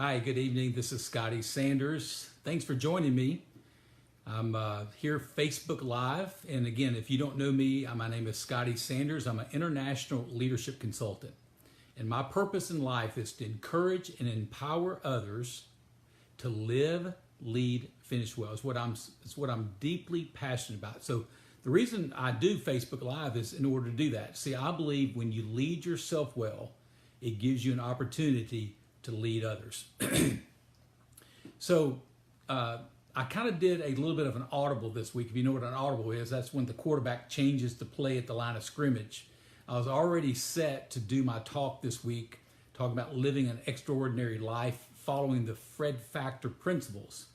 Hi, good evening. This is Scotty Sanders. Thanks for joining me. I'm here Facebook Live. And again, if you don't know me, my name is Scotty Sanders. I'm an international leadership consultant. And my purpose in life is to encourage and empower others to live, lead, finish well. It's what I'm deeply passionate about. So the reason I do Facebook Live is in order to do that. See, I believe when you lead yourself well, it gives you an opportunity to lead others. So I kind of did a little bit of an audible this week. If you know what an audible is, that's when the quarterback changes to play at the line of scrimmage. I was already set to do my talk this week, talking about living an extraordinary life following the Fred Factor principles.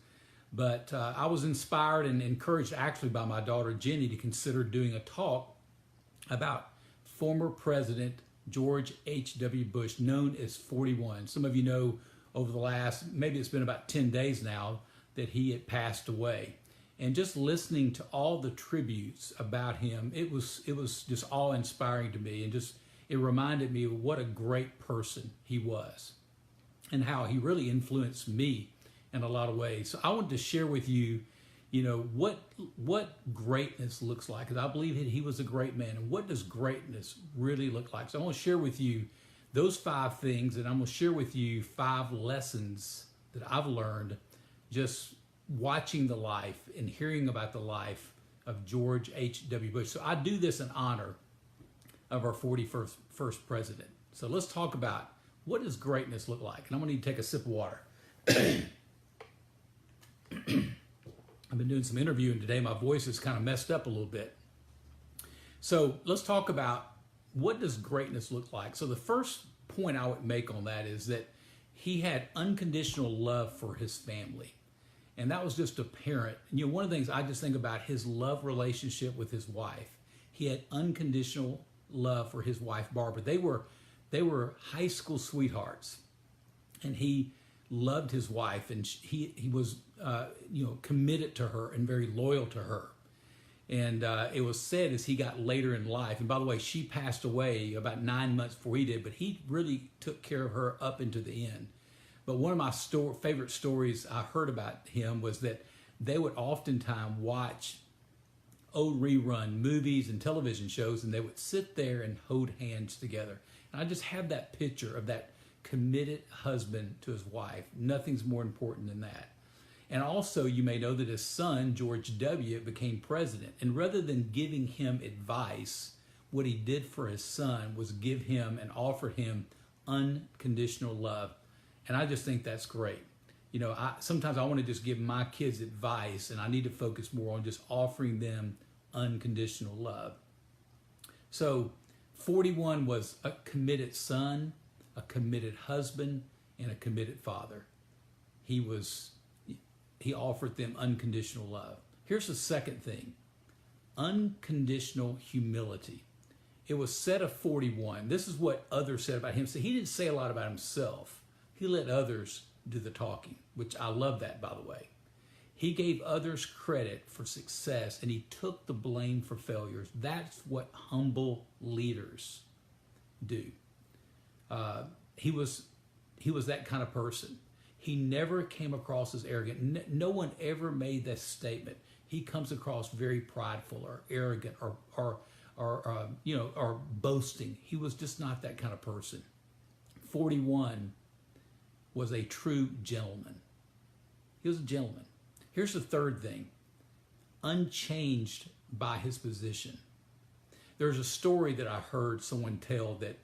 But I was inspired and encouraged actually by my daughter Jenny to consider doing a talk about former President George H.W. Bush, known as 41. Some of you know over the last, maybe it's been about 10 days now, that he had passed away. And just listening to all the tributes about him, it was just awe-inspiring to me, and just it reminded me of what a great person he was and how he really influenced me in a lot of ways. So I wanted to share with you, what greatness looks like, because I believe that he was a great man. And what does greatness really look like? So I want to share with you those 5 things, and I'm going to share with you 5 lessons that I've learned just watching the life and hearing about the life of George H.W. Bush. So I do this in honor of our 41st president. So let's talk about what does greatness look like. And I'm going to need to take a sip of water. I've been doing some interviewing today. My voice is kind of messed up a little bit. So let's talk about what does greatness look like. So the first point I would make on that is that he had unconditional love for his family. And that was just apparent. And one of the things I just think about his love relationship with his wife. He had unconditional love for his wife, Barbara. They were high school sweethearts. And he loved his wife, and he was committed to her and very loyal to her. And it was said as he got later in life, and by the way, she passed away about 9 months before he did, but he really took care of her up into the end. But one of my favorite stories I heard about him was that they would oftentimes watch old rerun movies and television shows, and they would sit there and hold hands together. And I just have that picture of that committed husband to his wife. Nothing's more important than that. And also, you may know that his son, George W., became president. And rather than giving him advice, what he did for his son was give him and offer him unconditional love. And I just think that's great. Sometimes I want to just give my kids advice, and I need to focus more on just offering them unconditional love. So 41 was a committed son, a committed husband, and a committed father. He offered them unconditional love. Here's the second thing, unconditional humility. It was said of 41, this is what others said about him. So he didn't say a lot about himself. He let others do the talking, which I love that, by the way. He gave others credit for success, and he took the blame for failures. That's what humble leaders do. He was that kind of person. He never came across as arrogant. No one ever made that statement. He comes across very prideful or arrogant or boasting. He was just not that kind of person. 41 was a true gentleman. He was a gentleman. Here's the third thing, unchanged by his position. There's a story that I heard someone tell that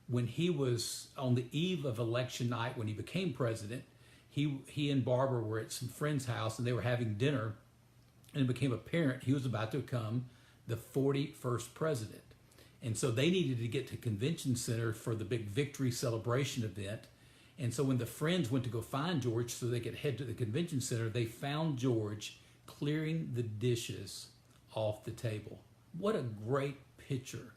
when he was on the eve of election night, when he became president, he and Barbara were at some friend's house and they were having dinner, and it became apparent he was about to become the 41st president. And so they needed to get to convention center for the big victory celebration event. And so when the friends went to go find George so they could head to the convention center, they found George clearing the dishes off the table. What a great picture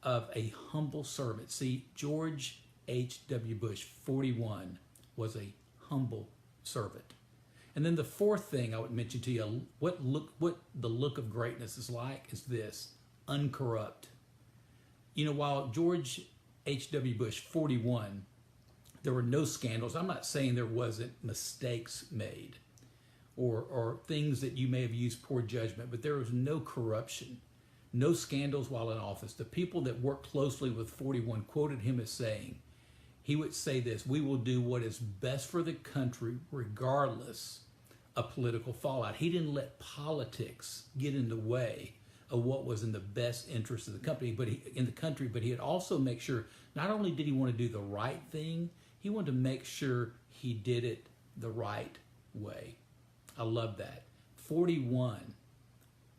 of a humble servant. See, George H.W. Bush, 41, was a humble servant. And then the fourth thing I would mention to you, what the look of greatness is like, is this, uncorrupt. While George H.W. Bush, 41, There were no scandals. I'm not saying there wasn't mistakes made or things that you may have used poor judgment, but there was no corruption, no scandals while in office. The people that worked closely with 41 quoted him as saying, he would say this: "We will do what is best for the country regardless of political fallout." He didn't let politics get in the way of what was in the best interest of the company, but he had also make sure, not only did he want to do the right thing, he wanted to make sure he did it the right way. I love that. 41,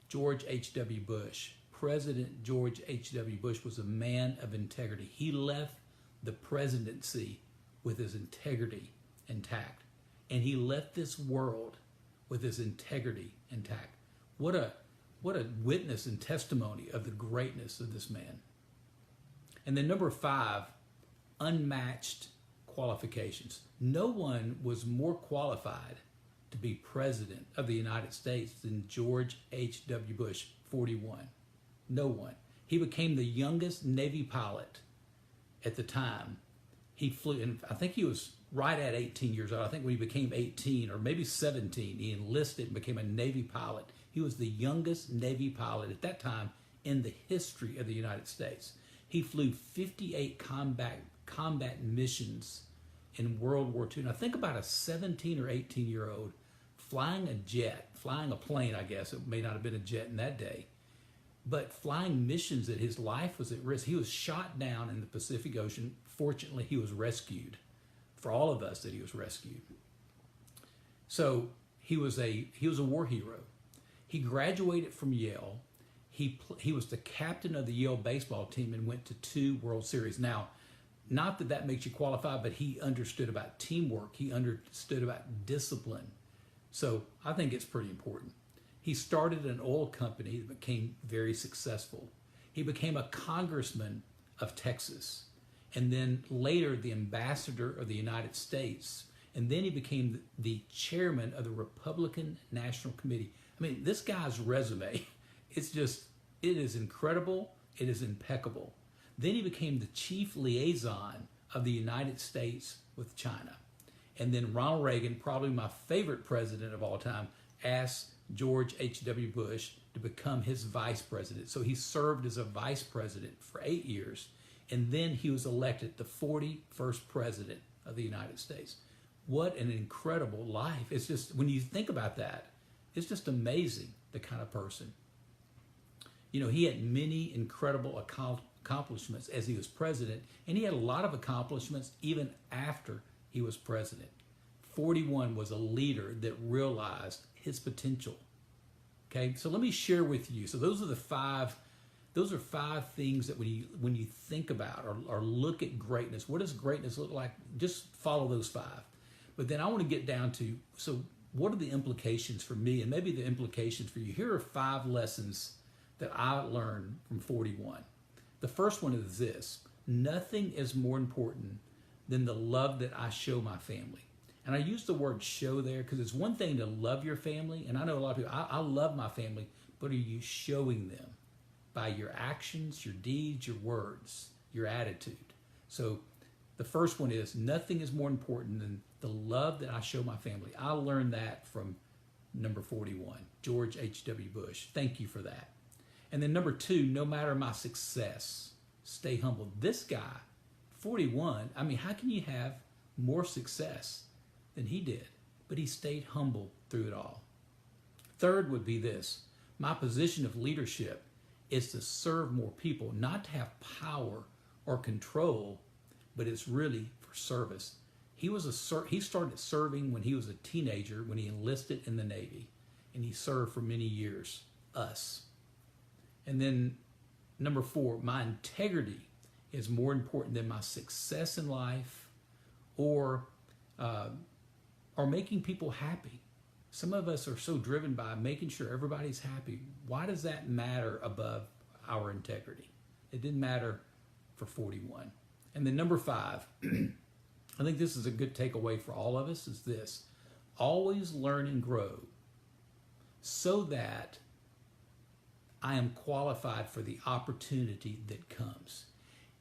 George H.W. Bush. President George H.W. Bush was a man of integrity. He left the presidency with his integrity intact, and he left this world with his integrity intact. What a witness and testimony of the greatness of this man. And then number 5, unmatched qualifications. No one was more qualified to be president of the United States than George H.W. Bush, 41. No one. He became the youngest Navy pilot at the time. He flew, and I think he was right at 18 years old. I think when he became 18 or maybe 17, he enlisted and became a Navy pilot. He was the youngest Navy pilot at that time in the history of the United States. He flew 58 combat missions in World War II. Now think about a 17 or 18-year-old flying a plane, I guess. It may not have been a jet in that day, but flying missions that his life was at risk. He was shot down in the Pacific Ocean. Fortunately, he was rescued. For all of us that he was rescued. So he was a war hero. He graduated from Yale. He was the captain of the Yale baseball team and went to 2 World Series. Now, not that that makes you qualified, but he understood about teamwork. He understood about discipline. So I think it's pretty important. He started an oil company that became very successful. He became a congressman of Texas, and then later the ambassador of the United States, and then he became the chairman of the Republican National Committee. I mean, this guy's resume, it is incredible. It is impeccable. Then he became the chief liaison of the United States with China. And then Ronald Reagan, probably my favorite president of all time, asked George H.W. Bush to become his vice president. So he served as a vice president for 8 years, and then he was elected the 41st president of the United States. What an incredible life. It's just, when you think about that, it's just amazing, the kind of person. You know, he had many incredible accomplishments as he was president, and he had a lot of accomplishments even after he was president. 41 was a leader that realized his potential. Okay, so let me share with you. So those are 5 things that when you think about or look at greatness, what does greatness look like? Just follow those 5. But then I want to get down to, so what are the implications for me and maybe the implications for you? Here are 5 lessons that I learned from 41. The first one is this: nothing is more important than the love that I show my family. And I use the word show there because it's one thing to love your family, and I know a lot of people, I love my family, but are you showing them by your actions, your deeds, your words, your attitude? So the first one is, nothing is more important than the love that I show my family. I learned that from number 41, George H.W. Bush. Thank you for that. And then number 2, no matter my success, stay humble. This guy, 41, I mean, how can you have more success than he did? But he stayed humble through it all. Third would be this: my position of leadership is to serve more people, not to have power or control, but it's really for service. He started serving when he was a teenager, when he enlisted in the Navy, and he served for many years, us. And then number 4, my integrity is more important than my success in life or making people happy. Some of us are so driven by making sure everybody's happy. Why does that matter above our integrity? It didn't matter for 41. And then number 5, I think this is a good takeaway for all of us, is this: always learn and grow so that I am qualified for the opportunity that comes.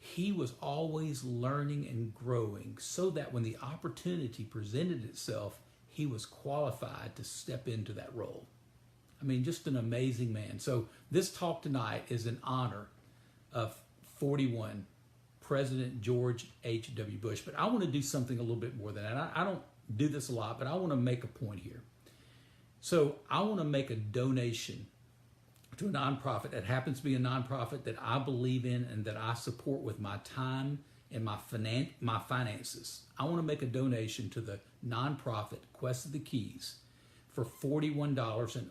He was always learning and growing so that when the opportunity presented itself, he was qualified to step into that role. I mean, just an amazing man. So this talk tonight is in honor of 41 President George H.W. Bush. But I want to do something a little bit more than that. I don't do this a lot, but I want to make a point here. So I want to make a donation to a nonprofit that happens to be a nonprofit that I believe in and that I support with my time and my finances. I want to make a donation to the nonprofit Quest of the Keys for $41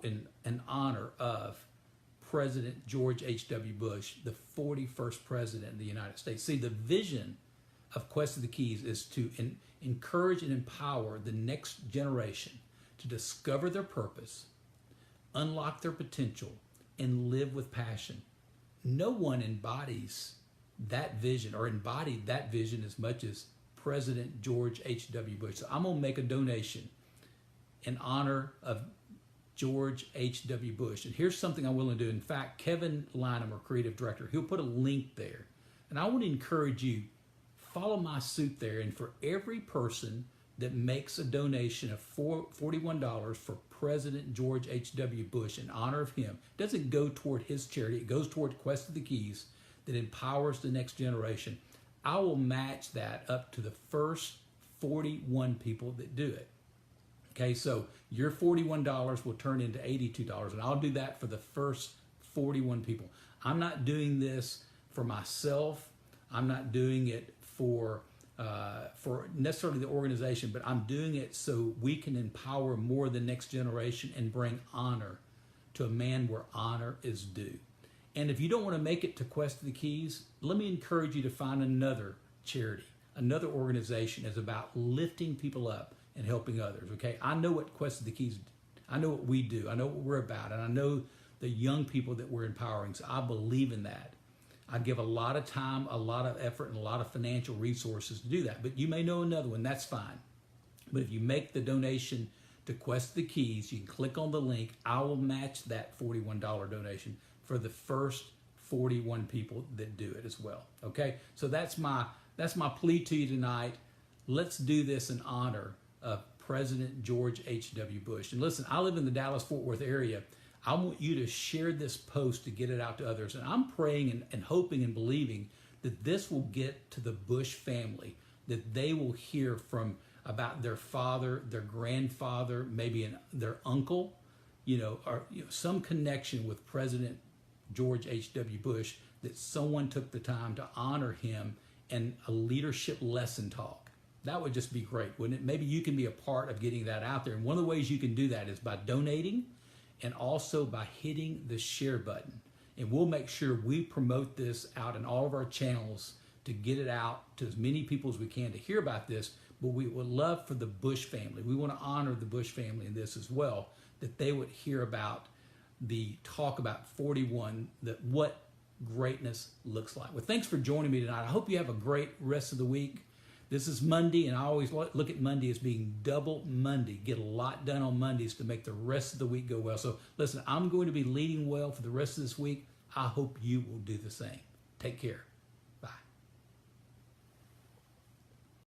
in honor of President George H.W. Bush, the 41st President of the United States. See, the vision of Quest of the Keys is to encourage and empower the next generation to discover their purpose, unlock their potential, and live with passion. No one embodies that vision or embodied that vision as much as President George H.W. Bush. So I'm going to make a donation in honor of George H.W. Bush. And here's something I'm willing to do. In fact, Kevin Lynham, our creative director, he'll put a link there. And I want to encourage you, follow my suit there. And for every person that makes a donation of $41 for President George H.W. Bush in honor of him, it doesn't go toward his charity. It goes toward Quest of the Keys that empowers the next generation. I will match that up to the first 41 people that do it. Okay, so your $41 will turn into $82, and I'll do that for the first 41 people. I'm not doing this for myself. I'm not doing it for necessarily the organization, but I'm doing it so we can empower more of the next generation and bring honor to a man where honor is due. And if you don't want to make it to Quest of the Keys, let me encourage you to find another charity, another organization that's about lifting people up and helping others, okay? I know what Quest of the Keys, I know what we do, I know what we're about, and I know the young people that we're empowering, so I believe in that. I give a lot of time, a lot of effort, and a lot of financial resources to do that, but you may know another one, that's fine. But if you make the donation to Quest of the Keys, you can click on the link. I will match that $41 donation for the first 41 people that do it as well, okay? So that's my plea to you tonight. Let's do this in honor of President George H.W. Bush. And listen, I live in the Dallas-Fort Worth area. I want you to share this post to get it out to others. And I'm praying and hoping and believing that this will get to the Bush family, that they will hear about their father, their grandfather, maybe their uncle, or some connection with President George H.W. Bush, that someone took the time to honor him and a leadership lesson talk. That would just be great, wouldn't it? Maybe you can be a part of getting that out there. And one of the ways you can do that is by donating and also by hitting the share button. And we'll make sure we promote this out in all of our channels to get it out to as many people as we can to hear about this. But we would love for the Bush family, we want to honor the Bush family in this as well, that they would hear about the talk about 41, what greatness looks like. Well, thanks for joining me tonight. I hope you have a great rest of the week. This is Monday, and I always look at Monday as being double Monday. Get a lot done on Mondays to make the rest of the week go well. So listen, I'm going to be leading well for the rest of this week. I hope you will do the same. Take care.